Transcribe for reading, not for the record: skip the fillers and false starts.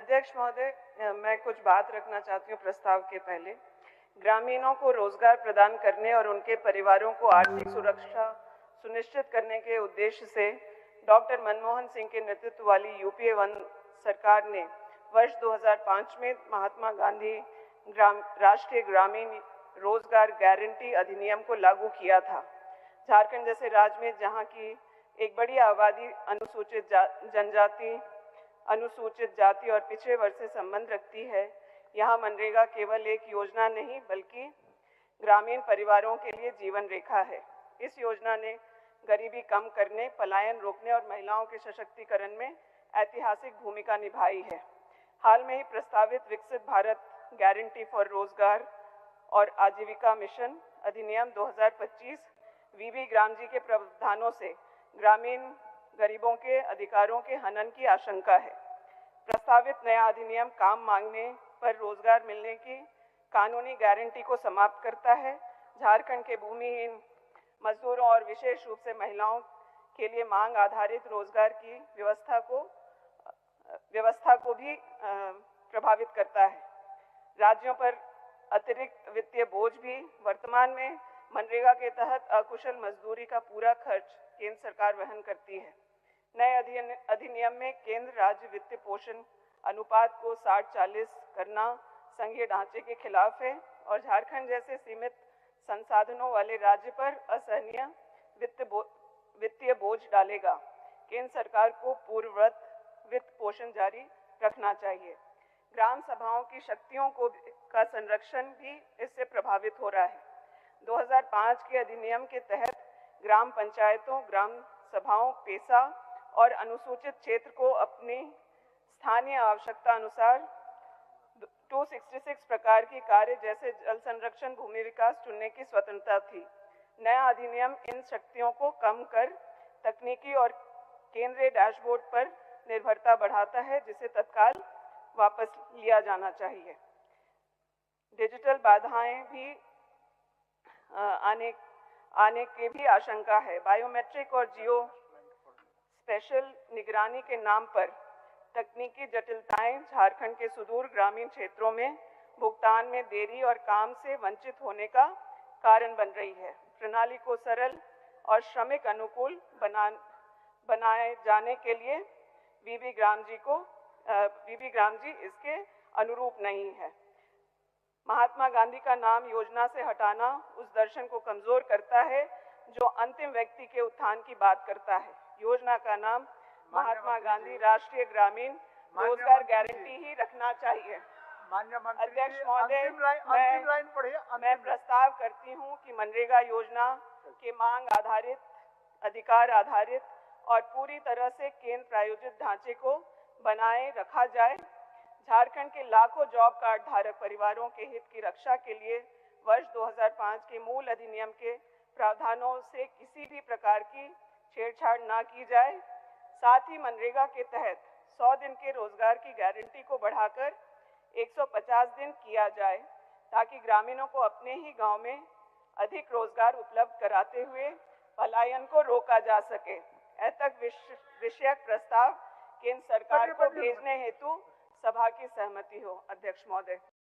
अध्यक्ष महोदय, मैं कुछ बात रखना चाहती हूँ प्रस्ताव के पहले। ग्रामीणों को रोजगार प्रदान करने और उनके परिवारों को आर्थिक सुरक्षा सुनिश्चित करने के उद्देश्य से डॉक्टर मनमोहन सिंह के नेतृत्व वाली यूपीए 1 सरकार ने वर्ष 2005 में महात्मा गांधी राष्ट्रीय ग्रामीण रोजगार गारंटी अधिनियम को लागू किया था। झारखंड जैसे राज्य में जहां की एक बड़ी आबादी अनुसूचित जनजाति, अनुसूचित जाति और पिछड़े वर्ग से संबंध रखती है, यहाँ मनरेगा केवल एक योजना नहीं बल्कि ग्रामीण परिवारों के लिए जीवन रेखा है। इस योजना ने गरीबी कम करने, पलायन रोकने और महिलाओं के सशक्तिकरण में ऐतिहासिक भूमिका निभाई है। हाल में ही प्रस्तावित विकसित भारत गारंटी फॉर रोजगार और आजीविका मिशन अधिनियम 2025 वीबी ग्राम जी के प्रावधानों से ग्रामीण गरीबों के अधिकारों के हनन की आशंका है। प्रस्तावित नया अधिनियम काम मांगने पर रोजगार मिलने की कानूनी गारंटी को समाप्त करता है। झारखंड के भूमिहीन मजदूरों और विशेष रूप से महिलाओं के लिए मांग आधारित रोजगार की व्यवस्था को भी प्रभावित करता है। राज्यों पर अतिरिक्त वित्तीय बोझ भी। वर्तमान में मनरेगा के तहत अकुशल मजदूरी का पूरा खर्च केंद्र सरकार वहन करती है। नए अधिनियम में केंद्र राज्य वित्त पोषण अनुपात को 60-40 करना संघीय ढांचे के खिलाफ है और झारखंड जैसे सीमित संसाधनों वाले राज्य पर असहनीय वित्तीय बोझ डालेगा। केंद्र सरकार को पूर्ववत वित्त पोषण जारी रखना चाहिए। ग्राम सभाओं की शक्तियों का संरक्षण भी इससे प्रभावित हो रहा है। 2005 के अधिनियम के तहत ग्राम पंचायतों, ग्राम सभाओं, पेशा और अनुसूचित क्षेत्र को अपनी स्थानीय आवश्यकता अनुसार 266 प्रकार की कार्य जैसे जल संरक्षण, भूमि विकास चुनने की स्वतंत्रता थी। नया अधिनियम इन शक्तियों को कम कर तकनीकी और केंद्रीय डैशबोर्ड पर निर्भरता बढ़ाता है, जिसे तत्काल वापस लिया जाना चाहिए। डिजिटल बाधाएं भी आने की भी आशंका है। बायोमेट्रिक और जियो स्पेशल निगरानी के नाम पर तकनीकी जटिलताएं झारखंड के सुदूर ग्रामीण क्षेत्रों में भुगतान में देरी और काम से वंचित होने का कारण बन रही है। प्रणाली को सरल और श्रमिक अनुकूल बनाए जाने के लिए वीबी ग्राम जी इसके अनुरूप नहीं है। महात्मा गांधी का नाम योजना से हटाना उस दर्शन को कमजोर करता है जो अंतिम व्यक्ति के उत्थान की बात करता है। योजना का नाम महात्मा गांधी राष्ट्रीय ग्रामीण रोजगार गारंटी ही रखना चाहिए। अध्यक्ष महोदय, मैं प्रस्ताव करती हूं कि मनरेगा योजना के मांग आधारित, अधिकार आधारित और पूरी तरह से केंद्र प्रायोजित ढांचे को बनाए रखा जाए। झारखंड के लाखों जॉब कार्ड धारक परिवारों के हित की रक्षा के लिए वर्ष 2005 के मूल अधिनियम के प्रावधानों से किसी भी प्रकार की छेड़छाड़ न की जाए। साथ ही मनरेगा के तहत 100 दिन के रोजगार की गारंटी को बढ़ाकर 150 दिन किया जाए, ताकि ग्रामीणों को अपने ही गांव में अधिक रोजगार उपलब्ध कराते हुए पलायन को रोका जा सके। ऐतक विषयक प्रस्ताव केंद्र सरकार को भेजने हेतु सभा की सहमति हो। अध्यक्ष महोदय।